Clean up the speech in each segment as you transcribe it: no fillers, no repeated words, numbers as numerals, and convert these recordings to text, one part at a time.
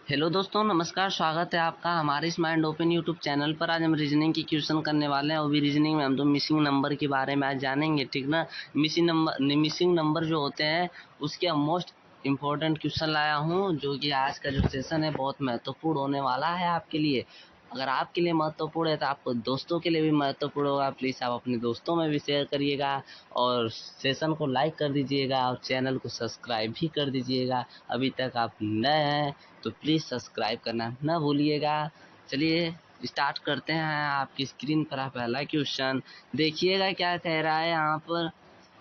Hello दोस्तों, नमस्कार। स्वागत है आपका हमारे इस माइंड ओपन यूट्यूब चैनल पर। आज हम रीजनिंग की क्वेश्चन करने वाले हैं और भी रीजनिंग में हम तो मिसिंग नंबर के बारे में आज जानेंगे, ठीक ना। मिसिंग नंबर जो होते हैं उसके मोस्ट इम्पोर्टेंट क्वेश्चन लाया हूँ, जो कि आज का जो सेशन है बहुत महत्वपूर्ण होने वाला है आपके लिए। अगर आपके लिए महत्वपूर्ण है तो आपको दोस्तों के लिए भी महत्वपूर्ण होगा। प्लीज़ आप अपने दोस्तों में भी शेयर करिएगा और सेशन को लाइक कर दीजिएगा और चैनल को सब्सक्राइब भी कर दीजिएगा। अभी तक आप नए हैं तो प्लीज़ सब्सक्राइब करना ना भूलिएगा। चलिए स्टार्ट करते हैं। आपकी स्क्रीन पर आप पहला क्वेश्चन देखिएगा क्या कह रहा है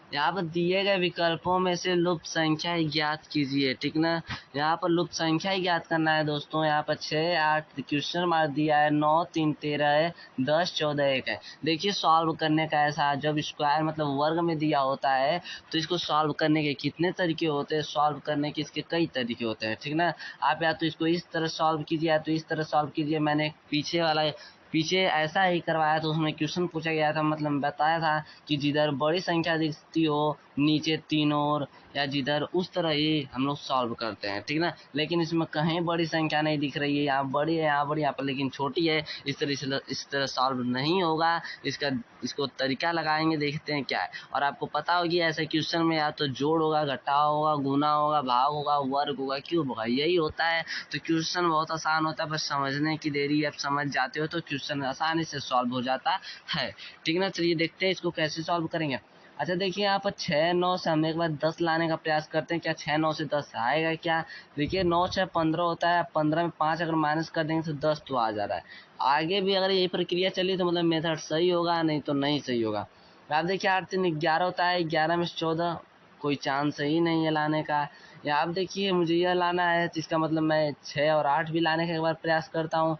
यहाँ पर दिए गए विकल्पों में से लुप्त संख्या ही ज्ञात कीजिए, ठीक ना। यहाँ पर लुप्त संख्या ही ज्ञात करना है दोस्तों। यहाँ पर 6, 8 क्वेश्चन मार्क दिया है, 9, 3, 13 है, 10, 14, 1 है। देखिए सॉल्व करने का ऐसा, जब स्क्वायर मतलब वर्ग में दिया होता है तो इसको सॉल्व करने के कितने तरीके होते हैं, सॉल्व करने के इसके कई तरीके होते हैं, ठीक ना। आप या तो इसको इस तरह सॉल्व कीजिए या तो इस तरह सॉल्व कीजिए। मैंने पीछे ऐसा ही करवाया तो उसमें क्वेश्चन पूछा गया था, मतलब बताया था कि जिधर बड़ी संख्या दिखती हो नीचे 3 और, या जिधर उस तरह ही हम लोग सॉल्व करते हैं, ठीक ना। लेकिन इसमें कहीं बड़ी संख्या नहीं दिख रही है, यहाँ बड़ी है, यहाँ बड़ी, यहाँ पर लेकिन छोटी है। इस तरह सॉल्व नहीं होगा। इसको तरीका लगाएंगे, देखते हैं क्या है। और आपको पता होगी ऐसे क्वेश्चन में या तो जोड़ होगा, घटाव होगा, गुना होगा, भाग होगा, वर्ग होगा, क्यूब होगा, यही होता है। तो क्वेश्चन बहुत आसान होता है, बस समझने की देरी। आप समझ जाते हो तो क्वेश्चन आसानी से सॉल्व हो जाता है, ठीक ना। चलिए देखते हैं इसको कैसे सॉल्व करेंगे। अच्छा देखिए यहाँ पर 6, 9 से हम एक बार 10 लाने का प्रयास करते हैं। क्या 6, 9 से 10 आएगा क्या? देखिए 9, 6, 15 होता है। 15 में 5 अगर माइनस कर देंगे तो 10 तो आ जा रहा है। आगे भी अगर यही प्रक्रिया चली तो मतलब मेथड सही होगा, नहीं तो नहीं सही होगा। आप देखिए 8, 3, 11 होता है। 11 में से 14 कोई चांस ही नहीं है लाने का। या आप देखिए मुझे यह लाना है तो इसका मतलब मैं 6 और 8 भी लाने का एक बार प्रयास करता हूँ।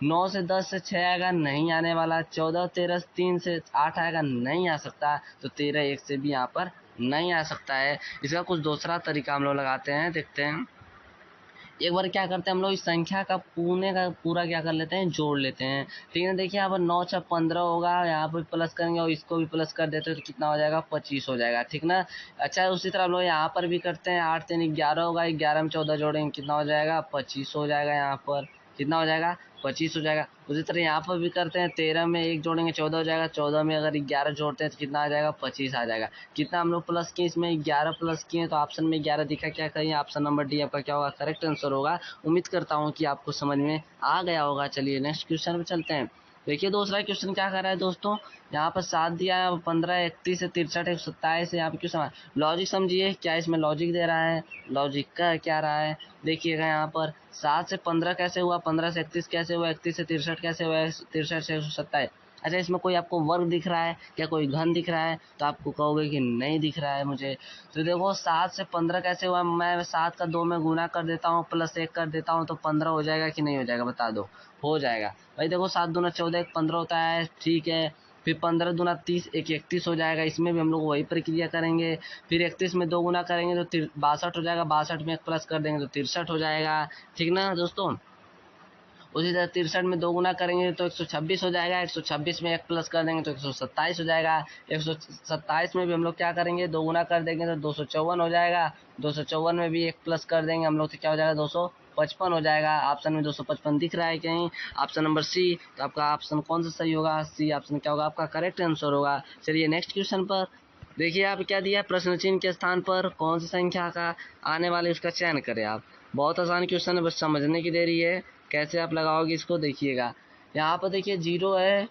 9 से 10 से 6 आएगा, नहीं आने वाला। 14, 13 से 3 से 8 आएगा, नहीं आ सकता। तो 13, 1 से भी यहाँ पर नहीं आ सकता है। इसका कुछ दूसरा तरीका हम लोग लगाते हैं, देखते हैं। एक बार क्या करते हैं हम लोग, इस संख्या का पुणे का पूरा क्या कर लेते हैं, जोड़ लेते हैं, ठीक है। देखिए यहाँ पर 9, 6, 15 होगा, यहाँ पर प्लस करेंगे और इसको भी प्लस कर देते हैं तो कितना हो जाएगा, 25 हो जाएगा, ठीक ना। अच्छा उसी तरह हम लोग यहाँ पर भी करते हैं। 8, 3, 11 होगा, 11 में 14 जोड़ेंगे, कितना हो जाएगा, 25 हो जाएगा। यहाँ पर कितना हो जाएगा, 25 हो जाएगा। उसी तरह यहाँ पर भी करते हैं। 13 में 1 जोड़ेंगे, 14 हो जाएगा। 14 में अगर 11 जोड़ते हैं तो कितना आ जाएगा, 25 आ जाएगा। कितना हम लोग प्लस किए, इसमें 11 प्लस किए तो ऑप्शन में 11 दिखा, क्या करिए, ऑप्शन नंबर डी आपका क्या होगा, करेक्ट आंसर होगा। उम्मीद करता हूँ कि आपको समझ में आ गया होगा। चलिए नेक्स्ट क्वेश्चन पे चलते हैं। देखिए दूसरा क्वेश्चन क्या कर रहा है दोस्तों, यहाँ पर 7 दिया है, 15, 31 से 63, 127 यहाँ पे क्वेश्चन। लॉजिक समझिए, क्या इसमें लॉजिक दे रहा है, लॉजिक का क्या रहा है। देखिएगा यहाँ पर 7 से 15 कैसे हुआ, 15 से 31 कैसे हुआ, 31 से 63 कैसे हुआ, 63 से 127। अच्छा इसमें कोई आपको वर्ग दिख रहा है क्या, कोई घन दिख रहा है, तो आपको कहोगे कि नहीं दिख रहा है मुझे। तो देखो 7 से 15 कैसे हुआ, मैं 7 का 2 में गुना कर देता हूँ, प्लस 1 कर देता हूँ तो 15 हो जाएगा कि नहीं हो जाएगा, बता दो। हो जाएगा भाई। देखो 7 दूना 14, 1 15 होता है, ठीक है। फिर 15 दूना 30, 1 31 हो जाएगा। इसमें भी हम लोग वही प्रक्रिया करेंगे। फिर 31 में 2 गुना करेंगे तो 62 हो जाएगा। 62 में 1 प्लस कर देंगे तो 63 हो जाएगा, ठीक ना दोस्तों। उसी तरह 63 में 2 गुना करेंगे तो 126 हो जाएगा। 126 में 1 प्लस कर देंगे तो 127 हो जाएगा। 127 में भी हम लोग क्या करेंगे, 2 गुना कर देंगे तो 254 हो जाएगा। 254 में भी 1 प्लस कर देंगे हम लोग तो क्या हो जाएगा, 255 हो जाएगा। ऑप्शन में 255 दिख रहा है कहीं, ऑप्शन नंबर सी। तो आपका ऑप्शन कौन सा सही होगा, सी ऑप्शन क्या होगा, आपका करेक्ट आंसर होगा। चलिए नेक्स्ट क्वेश्चन पर देखिए, आप क्या दिया, प्रश्न चिन्ह के स्थान पर कौन सी संख्या का आने वाले उसका चयन करें आप। बहुत आसान क्वेश्चन है, बस समझने की देरी है। कैसे आप लगाओगे इसको देखिएगा। यहाँ पर देखिए 0 है,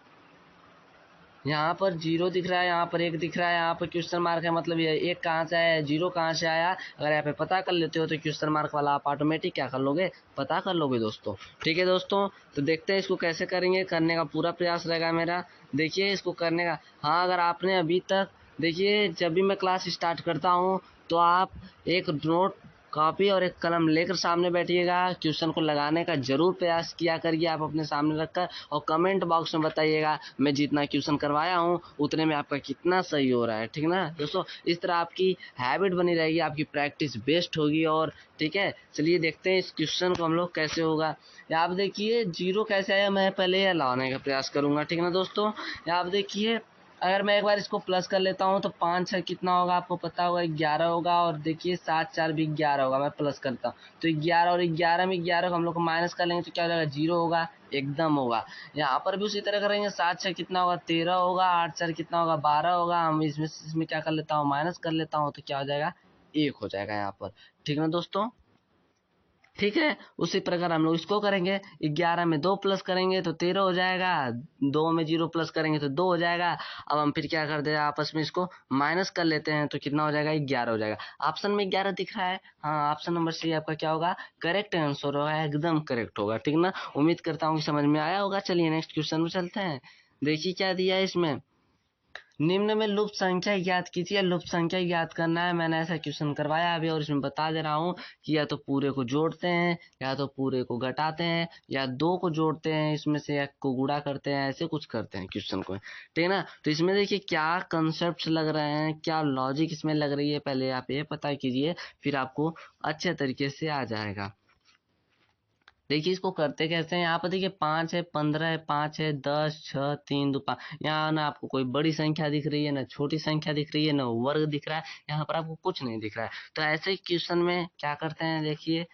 यहाँ पर 0 दिख रहा है, यहाँ पर 1 दिख रहा है, यहाँ पर क्वेश्चन मार्क है, मतलब ये 1 कहाँ से आया, 0 कहाँ से आया। अगर यहाँ पे पता कर लेते हो तो क्वेश्चन मार्क वाला आप ऑटोमेटिक क्या कर लोगे, पता कर लोगे दोस्तों। ठीक है दोस्तों, तो देखते हैं इसको कैसे करेंगे, करने का पूरा प्रयास रहेगा मेरा। देखिए इसको करने का, हाँ अगर आपने अभी तक, देखिए जब भी मैं क्लास स्टार्ट करता हूँ तो आप एक नोट कॉपी और एक कलम लेकर सामने बैठिएगा। क्वेश्चन को लगाने का जरूर प्रयास किया करिए आप अपने सामने रखकर, और कमेंट बॉक्स में बताइएगा मैं जितना क्वेश्चन करवाया हूँ उतने में आपका कितना सही हो रहा है, ठीक ना दोस्तों। इस तरह आपकी हैबिट बनी रहेगी, आपकी प्रैक्टिस बेस्ट होगी। और ठीक है, चलिए देखते हैं इस क्वेश्चन को हम लोग कैसे होगा। यहाँ आप देखिए 0 कैसे आया, मैं पहले यह लाने का प्रयास करूंगा, ठीक ना दोस्तों। यहाँ आप देखिए अगर मैं एक बार इसको प्लस कर लेता हूँ तो 5 6 कितना होगा आपको पता होगा, 11 होगा। और देखिए 7 4 भी 11 होगा। मैं प्लस करता हूँ तो 11, और 11 में 11 को हम लोग को माइनस कर लेंगे तो क्या हो जाएगा, 0 होगा, एकदम होगा। यहाँ पर भी उसी तरह करेंगे, 7 6 कितना होगा, 13 होगा, 8 4 कितना होगा, 12 होगा। हम इसमें क्या कर लेता हूँ, माइनस कर लेता हूँ तो क्या हो जाएगा, 1 हो जाएगा यहाँ पर। ठीक ना दोस्तों, ठीक है। उसी प्रकार हम लोग इसको करेंगे, 11 में 2 प्लस करेंगे तो 13 हो जाएगा, 2 में 0 प्लस करेंगे तो 2 हो जाएगा। अब हम फिर क्या करते हैं, आपस में इसको माइनस कर लेते हैं तो कितना हो जाएगा, 11 हो जाएगा। ऑप्शन में 11 दिख रहा है, हाँ ऑप्शन नंबर सी आपका क्या होगा, करेक्ट आंसर होगा, एकदम करेक्ट होगा। ठीक ना, उम्मीद करता हूँ कि समझ में आया होगा। चलिए नेक्स्ट क्वेश्चन में चलते हैं। देखिए क्या दिया है इसमें, निम्न में लुप्त संख्या ज्ञात कीजिए। लुप्त संख्या ज्ञात करना है, मैंने ऐसा क्वेश्चन करवाया अभी और इसमें बता दे रहा हूँ कि या तो पूरे को जोड़ते हैं, या तो पूरे को घटाते हैं, या 2 को जोड़ते हैं इसमें से, एक को गुणा करते हैं, ऐसे कुछ करते हैं क्वेश्चन को। ठीक है ना, तो इसमें देखिए क्या कंसेप्ट लग रहे हैं, क्या लॉजिक इसमें लग रही है, पहले आप ये पता कीजिए, फिर आपको अच्छे तरीके से आ जाएगा। देखिए इसको करते कैसे हैं, यहाँ पर देखिए 5 है, 15 है, 5 है, 10 6 3 2 5। यहाँ ना आपको कोई बड़ी संख्या दिख रही है, ना छोटी संख्या दिख रही है, ना वर्ग दिख रहा है, यहाँ पर आपको कुछ नहीं दिख रहा है। तो ऐसे क्वेश्चन में क्या करते हैं, देखिए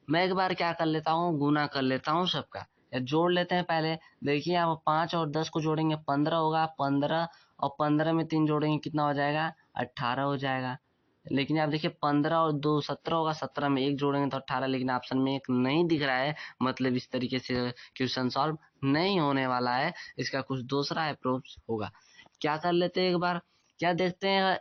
मैं एक बार क्या कर लेता हूँ, गुना कर लेता हूँ सबका, या जोड़ लेते हैं पहले। देखिए यहाँ 5 और 10 को जोड़ेंगे 15 होगा, 15 और 15 में 3 जोड़ेंगे कितना हो जाएगा, 18 हो जाएगा। लेकिन आप देखिए 15 और 2 17 होगा, 17 में 1 जोड़ेंगे तो 18, लेकिन ऑप्शन में 1 नहीं दिख रहा है, मतलब इस तरीके से क्वेश्चन सॉल्व नहीं होने वाला है, इसका कुछ दूसरा अप्रोच होगा। क्या कर लेते हैं एक बार, क्या देखते हैं,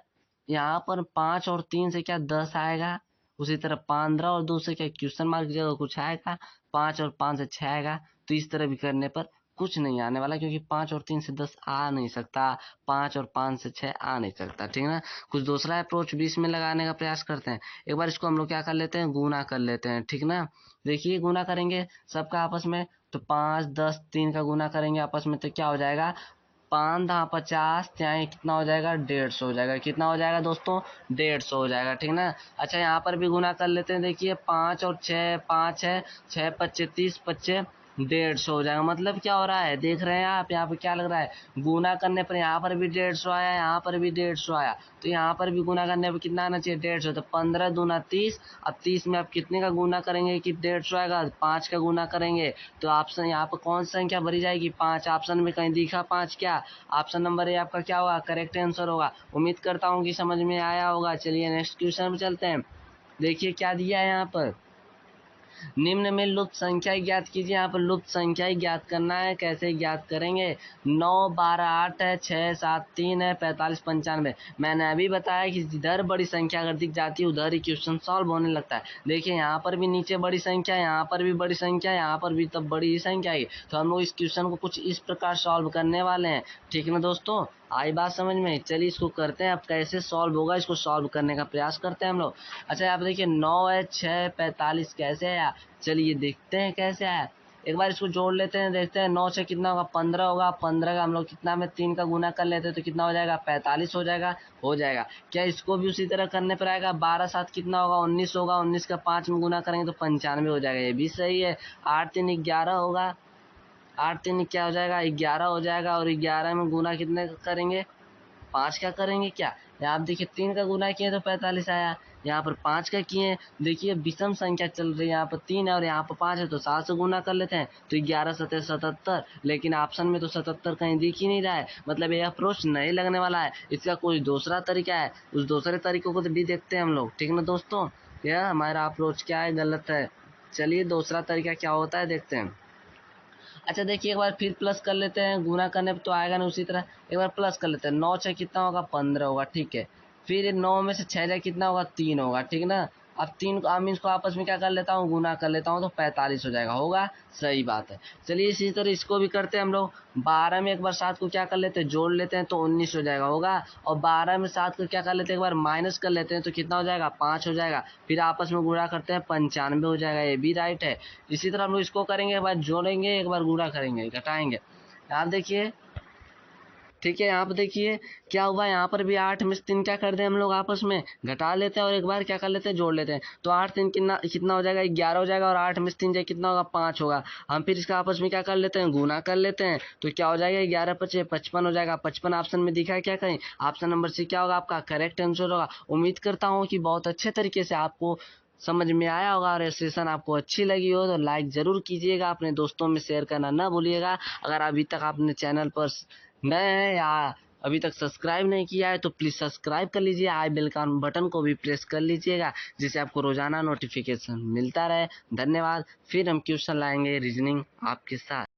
यहाँ पर 5 और 3 से क्या 10 आएगा, उसी तरह 15 और 2 से क्या क्वेश्चन मार्क की जगह कुछ आएगा, 5 और 5 से 6 आएगा। तो इस तरह भी करने पर कुछ नहीं आने वाला, क्योंकि 5 और 3 से 10 आ नहीं सकता, 5 और 5 से 6 आ नहीं सकता। ठीक है ना, कुछ दूसरा अप्रोच बीच में लगाने का प्रयास करते हैं। एक बार इसको हम लोग क्या कर लेते हैं, गुना कर लेते हैं। ठीक ना, देखिए गुना करेंगे सबका आपस में, तो 5 10 3 का गुना करेंगे आपस में तो क्या हो जाएगा, 5 दहा 50, यहाँ कितना हो जाएगा, 150 हो जाएगा। कितना हो जाएगा दोस्तों, 150 हो जाएगा। ठीक ना, अच्छा यहाँ पर भी गुना कर लेते हैं। देखिए 5 और 6, 5 है, 6 पच्चे 30, पच्चे 150 हो जाएगा। मतलब क्या हो रहा है, देख रहे हैं आप, यहाँ पे क्या लग रहा है, गुना करने पर यहाँ पर भी 150 आया, यहाँ पर भी 150 आया, तो यहाँ पर भी गुना करने पर कितना आना चाहिए, 150। तो 15 दूना 30, अब 30 में आप कितने का गुना करेंगे कि 150 आएगा, 5 का गुना करेंगे तो ऑप्शन यहाँ पर कौन सी संख्या भरी जाएगी, 5। ऑप्शन में कहीं दिखा 5 क्या, ऑप्शन नंबर ए आपका क्या होगा, करेक्ट आंसर होगा। उम्मीद करता हूँ कि समझ में आया होगा। चलिए नेक्स्ट क्वेश्चन में चलते हैं। देखिए क्या दिया है यहाँ पर, निम्न में लुप्त संख्या ज्ञात कीजिए। यहाँ पर लुप्त संख्या ज्ञात करना है, कैसे ज्ञात करेंगे, 9 12 8 है, 6 7 3 है, 45 95। मैंने अभी बताया कि जिधर बड़ी संख्या अगर दिख जाती है उधर ही क्वेश्चन सॉल्व होने लगता है। देखिए यहाँ पर भी नीचे बड़ी संख्या, यहाँ पर भी बड़ी संख्या, यहाँ पर भी तब बड़ी ही संख्या है। तो हम लोग इस क्वेश्चन को कुछ इस प्रकार सॉल्व करने वाले हैं। ठीक है ना दोस्तों, आई बात समझ में, चलिए इसको करते हैं। अब कैसे सॉल्व होगा, इसको सॉल्व करने का प्रयास करते हैं हम लोग। अच्छा यहाँ पे देखिए 9 है, 6 45 कैसे आया, चलिए देखते हैं कैसे आया। एक बार इसको जोड़ लेते हैं, देखते हैं 9 से कितना होगा, 15 होगा, 15 का हम लोग कितना में 3 का गुना कर लेते हैं तो कितना हो जाएगा, 45 हो जाएगा। हो जाएगा क्या, इसको भी उसी तरह करने पर आएगा, 12 7 कितना होगा, 19 होगा, 19 का 5 में गुना करेंगे तो 95 हो जाएगा, ये भी सही है। 8 3 11 होगा, 8 3 क्या हो जाएगा, 11 हो जाएगा, और 11 में गुना कितने करेंगे, 5 का करेंगे क्या, यहाँ आप देखिए 3 का गुना किए तो 45 आया, यहाँ पर 5 का किए, देखिए विषम संख्या चल रही है, यहाँ पर 3 है और यहाँ पर 5 है तो 7 से गुना कर लेते हैं तो 11 7 77। लेकिन ऑप्शन में तो 77 कहीं दिख ही नहीं रहा है, मतलब ये अप्रोच नहीं लगने वाला है, इसका कोई दूसरा तरीका है, उस दूसरे तरीकों को तो भी देखते हैं हम लोग। ठीक है ना दोस्तों, यह हमारा अप्रोच क्या है, गलत है। चलिए दूसरा तरीका क्या होता है देखते हैं। अच्छा देखिए एक बार फिर प्लस कर लेते हैं, गुना करने पे तो आएगा ना उसी तरह, एक बार प्लस कर लेते हैं। 9 6 कितना होगा, 15 होगा, ठीक है। फिर 9 में से 6 जाए कितना होगा, 3 होगा, ठीक है ना। अब 3 को मीन्स को आपस में क्या कर लेता हूँ, गुना कर लेता हूँ तो 45 हो जाएगा, होगा, सही बात है। चलिए इसी तरह इसको भी करते हैं हम लोग। 12 में एक बार 7 को क्या कर लेते हैं, जोड़ लेते हैं तो 19 हो जाएगा, होगा। और 12 में 7 को क्या कर लेते हैं, एक बार माइनस कर लेते हैं तो कितना हो जाएगा, 5 हो जाएगा। फिर आपस में गुणा करते हैं, 95 हो जाएगा, ये भी राइट है। इसी तरह हम लोग इसको करेंगे, एक बार जोड़ेंगे, एक बार गुणा करेंगे, घटाएंगे। आप देखिए ठीक है, यहाँ पर देखिए क्या हुआ, यहाँ पर भी 8 में से 3 क्या कर दें हम लोग आपस में घटा लेते हैं और एक बार क्या कर लेते हैं, जोड़ लेते हैं। तो 8 3 कितना कितना हो जाएगा, 11 हो जाएगा, और 8 में से 3 जाए कितना होगा, 5 होगा। हम फिर इसका आपस में क्या कर लेते हैं, गुना कर लेते हैं। तो क्या हो जाएगा, 11 पचे 55 हो जाएगा। 55 ऑप्शन में दिखा है क्या, कहीं ऑप्शन नंबर सी क्या होगा आपका करेक्ट आंसर होगा। उम्मीद करता हूँ कि बहुत अच्छे तरीके से आपको समझ में आया होगा, और ये सेशन आपको अच्छी लगी हो तो लाइक ज़रूर कीजिएगा, अपने दोस्तों में शेयर करना ना भूलिएगा। अगर अभी तक आपने चैनल पर नए हैं या अभी तक सब्सक्राइब नहीं किया है तो प्लीज़ सब्सक्राइब कर लीजिए, आई बेल का बटन को भी प्रेस कर लीजिएगा, जिससे आपको रोजाना नोटिफिकेशन मिलता रहे। धन्यवाद। फिर हम क्वेश्चन लाएंगे रीजनिंग आपके साथ।